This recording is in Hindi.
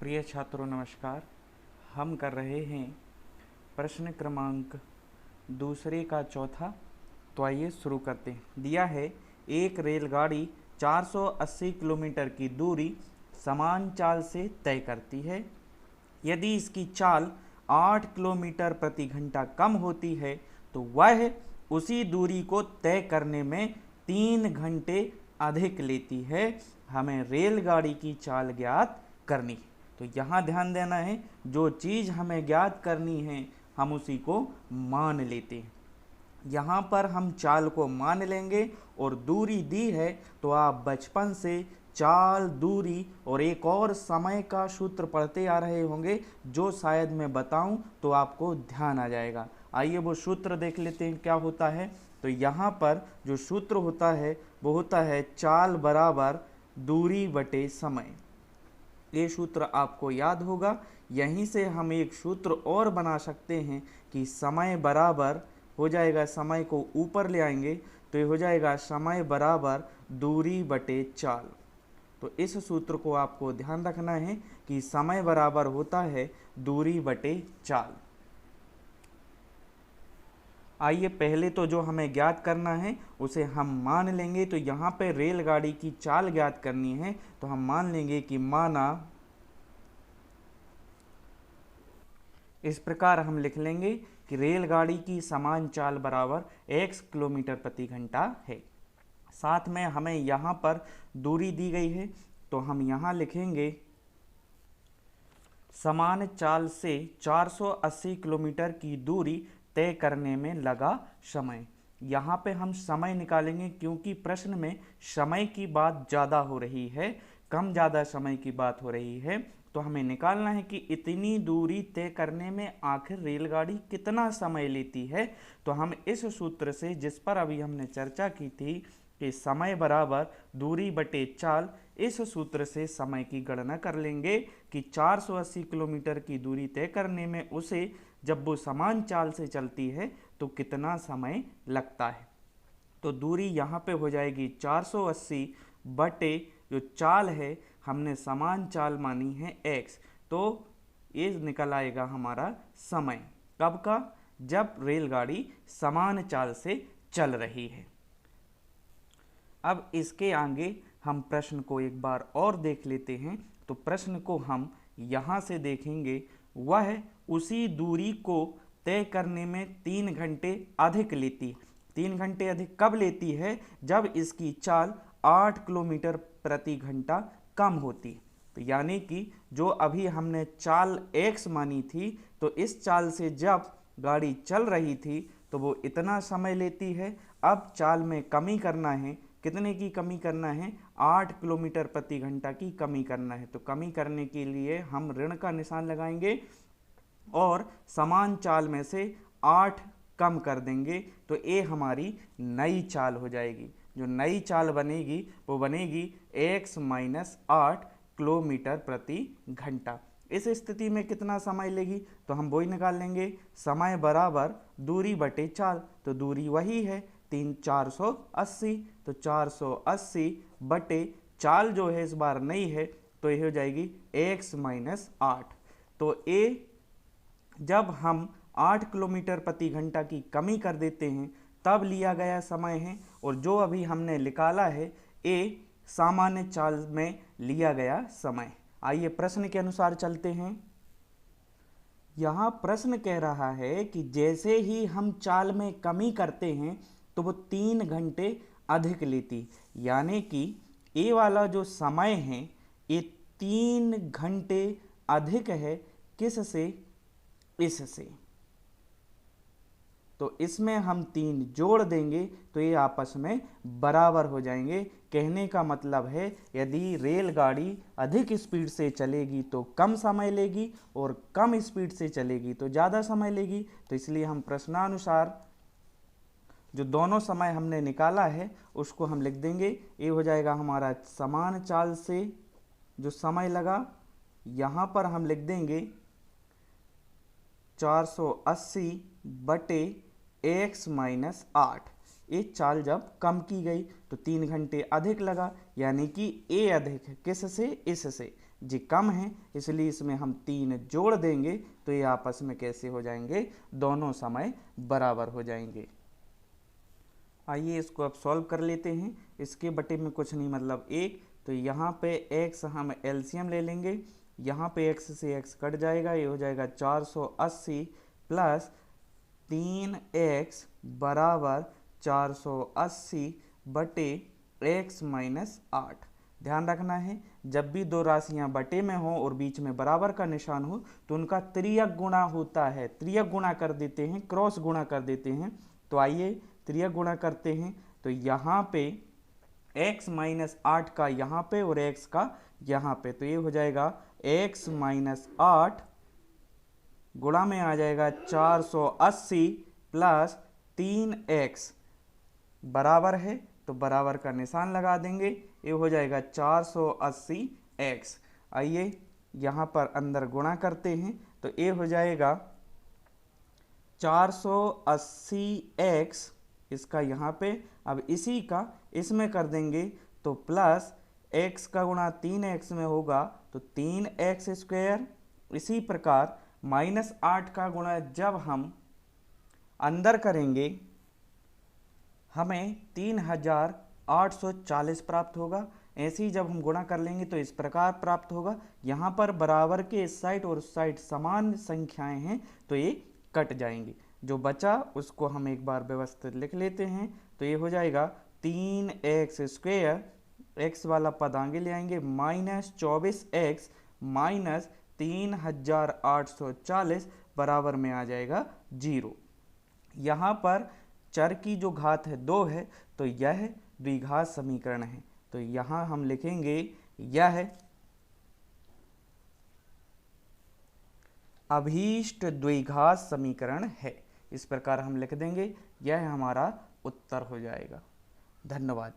प्रिय छात्रों नमस्कार। हम कर रहे हैं प्रश्न क्रमांक दूसरे का चौथा। तो आइए शुरू करते हैं। दिया है एक रेलगाड़ी 480 किलोमीटर की दूरी समान चाल से तय करती है। यदि इसकी चाल 8 किलोमीटर प्रति घंटा कम होती है तो वह उसी दूरी को तय करने में 3 घंटे अधिक लेती है। हमें रेलगाड़ी की चाल ज्ञात करनी है। तो यहाँ ध्यान देना है, जो चीज़ हमें ज्ञात करनी है हम उसी को मान लेते हैं। यहाँ पर हम चाल को मान लेंगे और दूरी दी है तो आप बचपन से चाल, दूरी और एक और समय का सूत्र पढ़ते आ रहे होंगे, जो शायद मैं बताऊं तो आपको ध्यान आ जाएगा। आइए वो सूत्र देख लेते हैं क्या होता है। तो यहाँ पर जो सूत्र होता है वो होता है चाल बराबर दूरी बटे समय। ये सूत्र आपको याद होगा। यहीं से हम एक सूत्र और बना सकते हैं कि समय बराबर हो जाएगा, समय को ऊपर ले आएंगे तो ये हो जाएगा समय बराबर दूरी बटे चाल। तो इस सूत्र को आपको ध्यान रखना है कि समय बराबर होता है दूरी बटे चाल। आइए पहले तो जो हमें ज्ञात करना है उसे हम मान लेंगे। तो यहाँ पे रेलगाड़ी की चाल ज्ञात करनी है तो हम मान लेंगे कि माना, इस प्रकार हम लिख लेंगे कि रेलगाड़ी की समान चाल बराबर x किलोमीटर प्रति घंटा है। साथ में हमें यहाँ पर दूरी दी गई है तो हम यहाँ लिखेंगे समान चाल से 480 किलोमीटर की दूरी तय करने में लगा समय। यहाँ पे हम समय निकालेंगे क्योंकि प्रश्न में समय की बात ज़्यादा हो रही है, कम ज़्यादा समय की बात हो रही है। तो हमें निकालना है कि इतनी दूरी तय करने में आखिर रेलगाड़ी कितना समय लेती है। तो हम इस सूत्र से, जिस पर अभी हमने चर्चा की थी कि समय बराबर दूरी बटे चाल, इस सूत्र से समय की गणना कर लेंगे कि 480 किलोमीटर की दूरी तय करने में उसे, जब वो समान चाल से चलती है तो कितना समय लगता है। तो दूरी यहाँ पे हो जाएगी 480 बटे जो चाल है, हमने समान चाल मानी है x, तो ये निकल आएगा हमारा समय। कब का? जब रेलगाड़ी समान चाल से चल रही है। अब इसके आगे हम प्रश्न को एक बार और देख लेते हैं। तो प्रश्न को हम यहाँ से देखेंगे, वह उसी दूरी को तय करने में 3 घंटे अधिक लेती। 3 घंटे अधिक कब लेती है? जब इसकी चाल 8 किलोमीटर प्रति घंटा कम होती। तो यानी कि जो अभी हमने चाल x मानी थी, तो इस चाल से जब गाड़ी चल रही थी तो वो इतना समय लेती है। अब चाल में कमी करना है, कितने की कमी करना है? 8 किलोमीटर प्रति घंटा की कमी करना है। तो कमी करने के लिए हम ऋण का निशान लगाएंगे और समान चाल में से 8 कम कर देंगे तो ये हमारी नई चाल हो जाएगी। जो नई चाल बनेगी वो बनेगी x माइनस 8 किलोमीटर प्रति घंटा। इस स्थिति में कितना समय लेगी? तो हम वही निकाल लेंगे, समय बराबर दूरी बटे चाल। तो दूरी वही है 480, तो 480 बटे चाल जो है इस बार नई है तो ये हो जाएगी x माइनस 8। तो ये जब हम 8 किलोमीटर प्रति घंटा की कमी कर देते हैं तब लिया गया समय है, और जो अभी हमने निकाला है ये सामान्य चाल में लिया गया समय। आइए प्रश्न के अनुसार चलते हैं। यहाँ प्रश्न कह रहा है कि जैसे ही हम चाल में कमी करते हैं तो वो 3 घंटे अधिक लेती। यानी कि ये वाला जो समय है ये 3 घंटे अधिक है। किससे? इससे। तो इसमें हम 3 जोड़ देंगे तो ये आपस में बराबर हो जाएंगे। कहने का मतलब है यदि रेलगाड़ी अधिक स्पीड से चलेगी तो कम समय लेगी और कम स्पीड से चलेगी तो ज़्यादा समय लेगी। तो इसलिए हम प्रश्नानुसार जो दोनों समय हमने निकाला है उसको हम लिख देंगे। ये हो जाएगा हमारा समान चाल से जो समय लगा, यहाँ पर हम लिख देंगे 480 बटे x माइनस 8। ये चाल जब कम की गई तो 3 घंटे अधिक लगा, यानी कि a अधिक है। किससे? इससे। जी कम है, इसलिए इसमें हम 3 जोड़ देंगे तो ये आपस में कैसे हो जाएंगे, दोनों समय बराबर हो जाएंगे। आइए इसको अब सॉल्व कर लेते हैं। इसके बटे में कुछ नहीं मतलब 1, तो यहाँ पे x हम एलसीएम ले लेंगे, यहाँ पे x से x कट जाएगा, ये हो जाएगा 480 प्लस 3x बराबर 480 बटे x माइनस 8। ध्यान रखना है, जब भी दो राशियां बटे में हो और बीच में बराबर का निशान हो तो उनका त्रियक गुणा होता है, त्रियक गुणा कर देते हैं, क्रॉस गुणा कर देते हैं। तो आइए त्रियक गुणा करते हैं। तो यहाँ पे x माइनस 8 का यहाँ पे और x का यहाँ पे, तो ये हो जाएगा x माइनस 8 गुणा में आ जाएगा 480 प्लस 3x बराबर है, तो बराबर का निशान लगा देंगे, ये हो जाएगा 480x। आइए यहाँ पर अंदर गुणा करते हैं, तो ये हो जाएगा 480x इसका यहाँ पे, अब इसी का इसमें कर देंगे तो प्लस x का गुणा 3x में होगा तो 3x स्क्वायर। इसी प्रकार माइनस 8 का गुणा जब हम अंदर करेंगे हमें 3840 प्राप्त होगा। ऐसे ही जब हम गुणा कर लेंगे तो इस प्रकार प्राप्त होगा। यहाँ पर बराबर के इस साइड और उस साइड समान संख्याएं हैं तो ये कट जाएंगी, जो बचा उसको हम एक बार व्यवस्थित लिख लेते हैं। तो ये हो जाएगा 3x स्क्वायर, x वाला पद आगे ले आएंगे, माइनस 24x माइनस 3840 बराबर में आ जाएगा 0। यहाँ पर चर की जो घात है 2 है, तो यह द्विघात समीकरण है। तो यहाँ हम लिखेंगे यह अभीष्ट द्विघात समीकरण है। इस प्रकार हम लिख देंगे, यह हमारा उत्तर हो जाएगा। धन्यवाद।